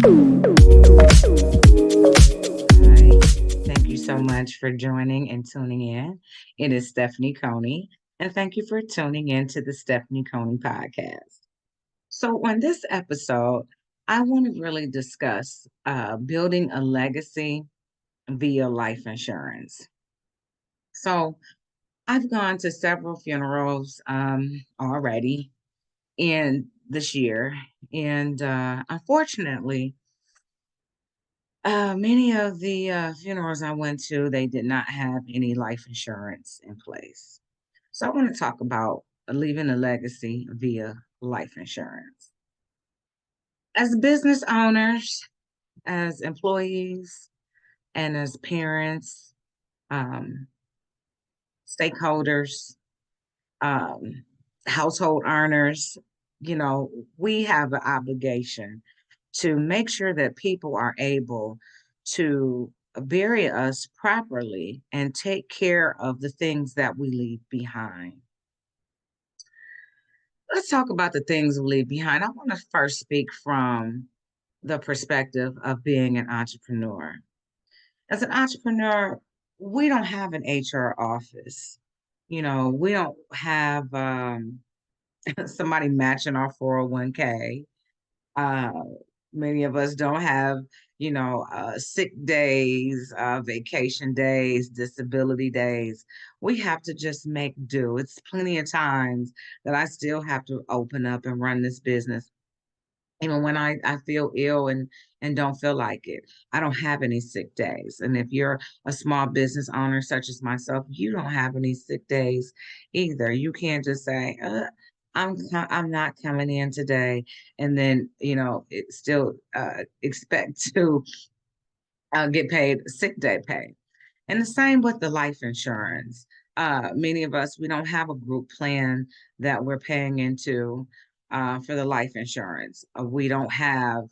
Hi, thank you so much for joining and tuning in. It is 𝗬cie 𝗲𝗀𝗀𝗃, and thank you for tuning in to the 𝗬cie 𝗲𝗀𝗃 podcast. So, on this episode, I want to really discuss building a legacy via life insurance. So, I've gone to several funerals already in this year, and unfortunately, many of the funerals I went to, they did not have any life insurance in place. So I want to talk about leaving a legacy via life insurance. As business owners, as employees, and as parents, um, stakeholders, um, household earners, we have an obligation to make sure that people are able to bury us properly and take care of the things that we leave behind. Let's talk about the things we leave behind. I want to first speak from the perspective of being an entrepreneur. As an entrepreneur, we don't have an HR office. We don't have somebody matching our 401k. Uh, Many of us don't have, sick days, vacation days, disability days. We have to just make do. It's plenty of times that I still have to open up and run this business. Even when I feel ill and don't feel like it, I don't have any sick days. And if you're a small business owner such as myself, you don't have any sick days either. You can't just say, I'm not coming in today, and then it still expect to get paid sick day pay. And the same with the life insurance. Many of us, we don't have a group plan that we're paying into for the life insurance. We don't have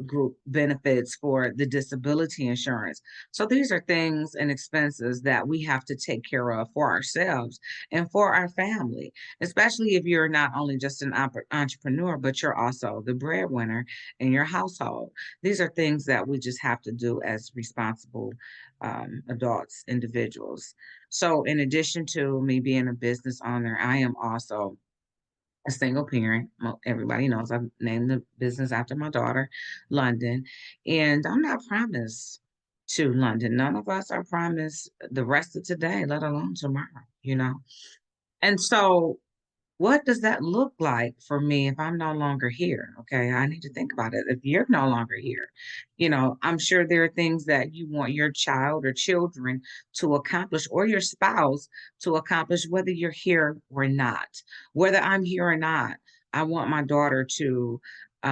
group benefits for the disability insurance. So these are things and expenses that we have to take care of for ourselves and for our family, especially if you're not only just an entrepreneur, but you're also the breadwinner in your household. These are things that we just have to do as responsible adults, individuals. So, in addition to me being a business owner, I am also a single parent. Well, everybody knows I've named the business after my daughter, London, and I'm not promised to London. None of us are promised the rest of today, let alone tomorrow. And so what does that look like for me if I'm no longer here? Okay, I need to think about it. If you're no longer here, I'm sure there are things that you want your child or children to accomplish or your spouse to accomplish, whether you're here or not. Whether I'm here or not, I want my daughter to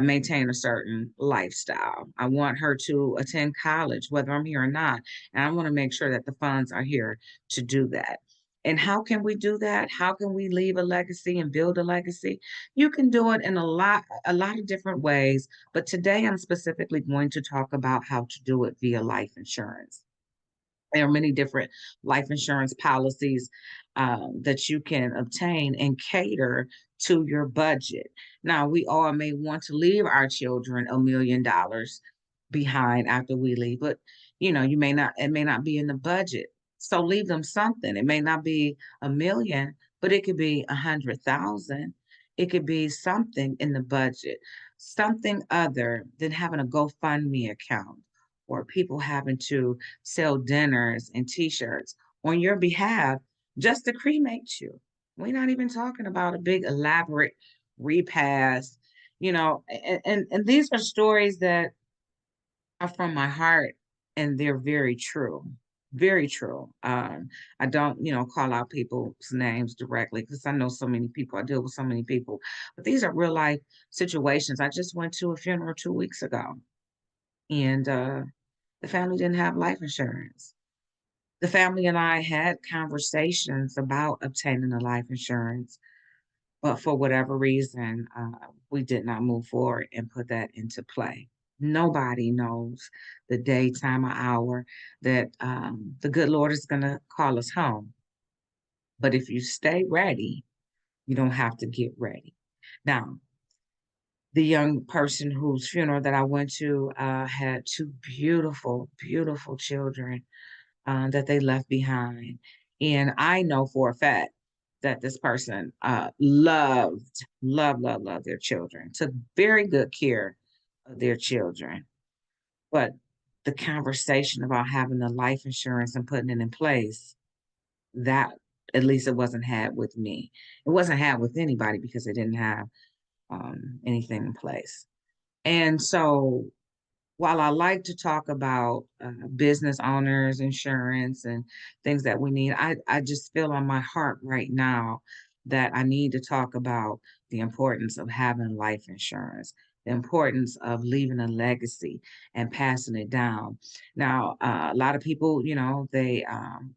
maintain a certain lifestyle. I want her to attend college, whether I'm here or not. And I want to make sure that the funds are here to do that. And how can we do that? How can we leave a legacy and build a legacy? You can do it in a lot of different ways, but today I'm specifically going to talk about how to do it via life insurance. There are many different life insurance policies that you can obtain and cater to your budget. Now, we all may want to leave our children $1 million behind after we leave, but it may not be in the budget. So leave them something. It may not be $1 million, but it could be 100,000. It could be something in the budget, something other than having a GoFundMe account or people having to sell dinners and t-shirts on your behalf just to cremate you. We're not even talking about a big elaborate repast, and these are stories that are from my heart, and they're very true. Very true. I don't, call out people's names directly because I know so many people. I deal with so many people, but these are real life situations. I just went to a funeral 2 weeks ago, and the family didn't have life insurance. The family and I had conversations about obtaining a life insurance, but for whatever reason, we did not move forward and put that into play. Nobody knows the day, time, or hour that the good Lord is going to call us home. But if you stay ready, you don't have to get ready. Now, the young person whose funeral that I went to had two beautiful, beautiful children that they left behind. And I know for a fact that this person loved their children, took very good care of their children. But the conversation about having the life insurance and putting it in place, that at least it wasn't had with me. It wasn't had with anybody because they didn't have anything in place. And so while I like to talk about business owners, insurance, and things that we need, I just feel on my heart right now that I need to talk about the importance of having life insurance, the importance of leaving a legacy and passing it down. Now, a lot of people, they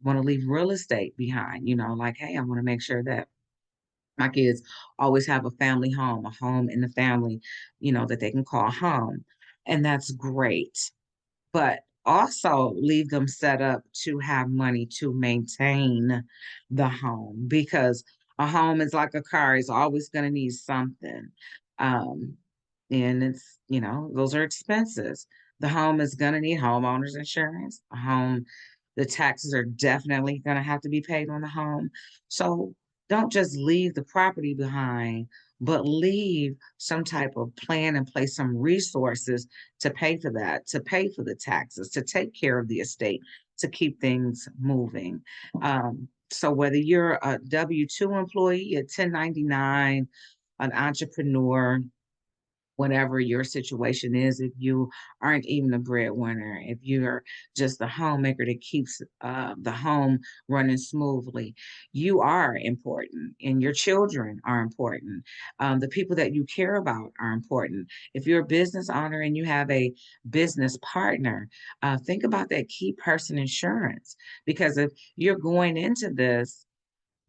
want to leave real estate behind, like, hey, I want to make sure that my kids always have a family home, a home in the family, that they can call home. And that's great. But also leave them set up to have money to maintain the home because a home is like a car, it's always going to need something. Um, and those are expenses. The home is going to need homeowners insurance. A home, the taxes are definitely going to have to be paid on the home. So don't just leave the property behind, but leave some type of plan in place, some resources to pay for that, to pay for the taxes, to take care of the estate, to keep things moving. So whether you're a W-2 employee, a 1099, an entrepreneur, whatever your situation is, if you aren't even a breadwinner, if you're just a homemaker that keeps the home running smoothly, you are important and your children are important. The people that you care about are important. If you're a business owner and you have a business partner, think about that key person insurance, because if you're going into this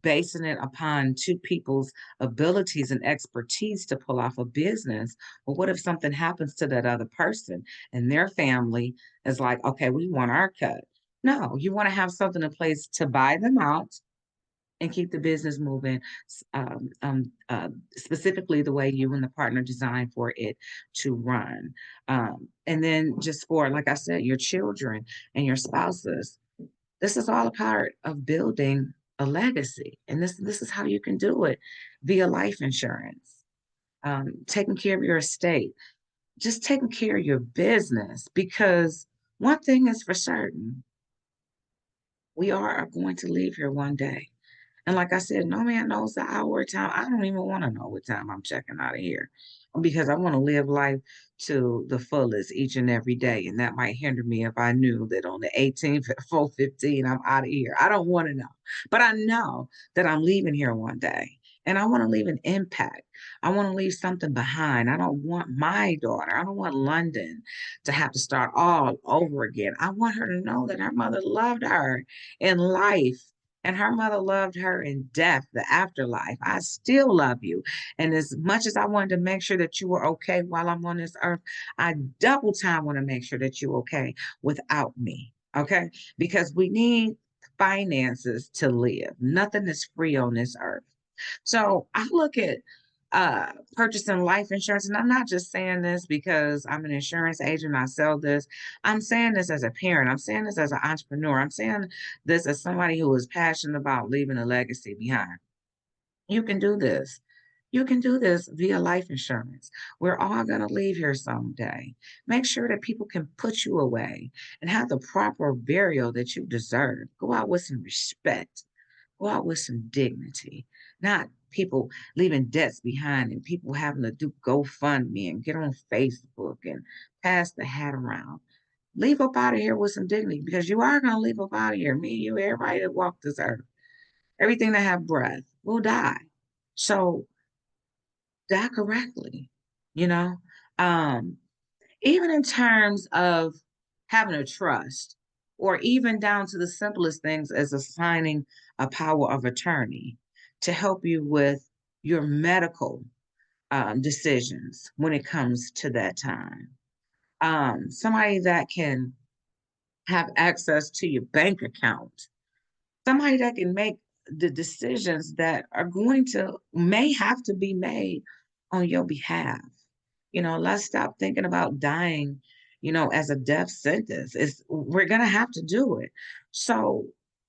basing it upon two people's abilities and expertise to pull off a business. Well, what if something happens to that other person and their family is like, okay, we want our cut? No, you want to have something in place to buy them out and keep the business moving, specifically the way you and the partner designed for it to run. And then just for, like I said, your children and your spouses, this is all a part of building a legacy. And this is how you can do it via life insurance, taking care of your estate, just taking care of your business. Because one thing is for certain, we are going to leave here one day. And like I said, no man knows the hour or time. I don't even want to know what time I'm checking out of here because I want to live life to the fullest each and every day. And that might hinder me if I knew that on the 18th at 4:15, I'm out of here. I don't want to know. But I know that I'm leaving here one day. And I want to leave an impact. I want to leave something behind. I don't want my daughter, I don't want London to have to start all over again. I want her to know that her mother loved her in life and her mother loved her in death, the afterlife. I still love you. And as much as I wanted to make sure that you were okay while I'm on this earth, I double time want to make sure that you're okay without me. Okay. Because we need finances to live. Nothing is free on this earth. So I look at purchasing life insurance, and I'm not just saying this because I'm an insurance agent, I sell this. I'm saying this as a parent, I'm saying this as an entrepreneur, I'm saying this as somebody who is passionate about leaving a legacy behind. You can do this. You can do this via life insurance. We're all going to leave here someday. Make sure that people can put you away and have the proper burial that you deserve. Go out with some respect. Go out with some dignity, not people leaving debts behind and people having to do GoFundMe and get on Facebook and pass the hat around. Leave up out of here with some dignity because you are going to leave up out of here. Me, you, everybody that walk this earth, everything that have breath will die. So die correctly, you know? Um, Even in terms of having a trust, or even down to the simplest things as assigning a power of attorney to help you with your medical decisions when it comes to that time. Somebody that can have access to your bank account, somebody that can make the decisions that are going to, may have to be made on your behalf. Let's stop thinking about dying, as a death sentence. We're gonna have to do it. So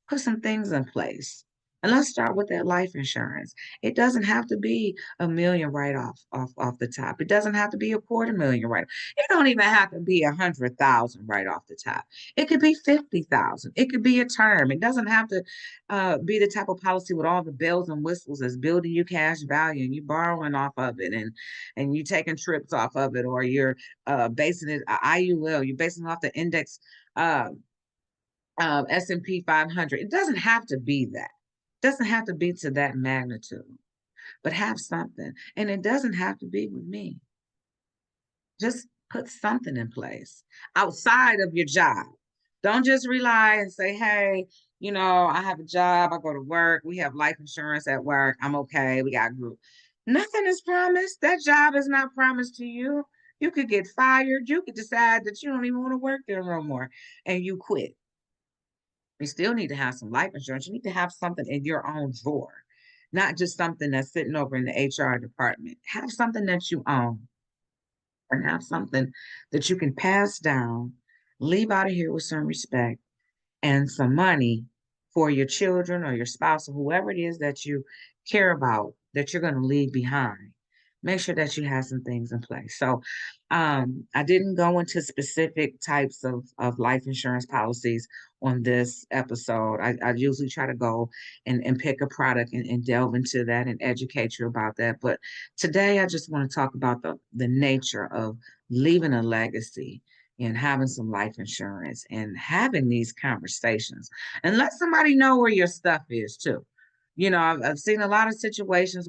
put some things in place. And let's start with that life insurance. It doesn't have to be a million right off the top. It doesn't have to be a quarter million right. It don't even have to be 100,000 right off the top. It could be 50,000. It could be a term. It doesn't have to be the type of policy with all the bells and whistles that's building you cash value and you borrowing off of it and you taking trips off of it, or you're basing it IUL, you're basing it off the index uh, S&P 500. It doesn't have to be that. It doesn't have to be to that magnitude, but have something. And it doesn't have to be with me. Just put something in place outside of your job. Don't just rely and say, hey, I have a job, I go to work, we have life insurance at work, I'm okay, we got group. Nothing is promised. That job is not promised to you. You could get fired. You could decide that you don't even want to work there no more and you quit. You still need to have some life insurance. You need to have something in your own drawer, not just something that's sitting over in the HR department. Have something that you own and have something that you can pass down, leave out of here with some respect and some money for your children or your spouse or whoever it is that you care about that you're going to leave behind. Make sure that you have some things in place. So I didn't go into specific types of life insurance policies on this episode. I usually try to go and pick a product and delve into that and educate you about that. But today I just want to talk about the nature of leaving a legacy and having some life insurance and having these conversations and let somebody know where your stuff is too. I've seen a lot of situations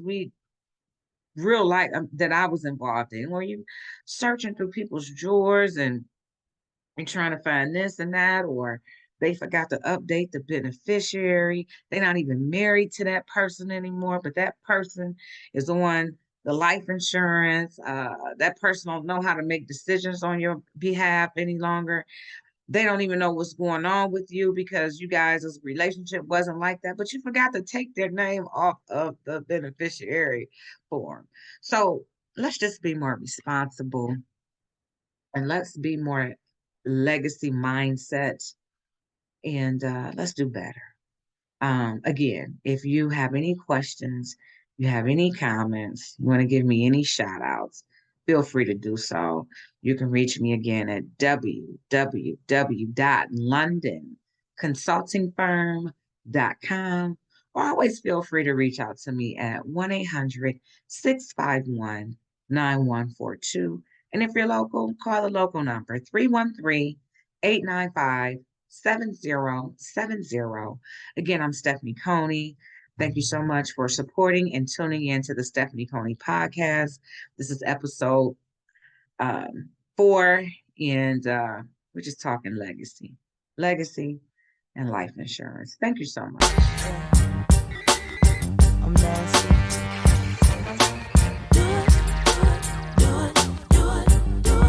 real life that I was involved in where you searching through people's drawers and you're trying to find this and that, or they forgot to update the beneficiary. They're not even married to that person anymore, but that person is on the life insurance. That person don't know how to make decisions on your behalf any longer. They don't even know what's going on with you because you guys' relationship wasn't like that, but you forgot to take their name off of the beneficiary form. So let's just be more responsible and let's be more legacy mindset and let's do better. Again, if you have any questions, you have any comments, you want to give me any shout outs, feel free to do so. You can reach me again at www.londonconsultingfirm.com, or always feel free to reach out to me at 1-800-651-9142. And if you're local, call the local number 313-895-7070. Again, I'm 𝗬𝗏𝗍 Cooney. Thank you so much for supporting and tuning in to the 𝗬𝗏𝗍 Cooney podcast. This is episode 4, and we're just talking legacy and life insurance. Thank you so much.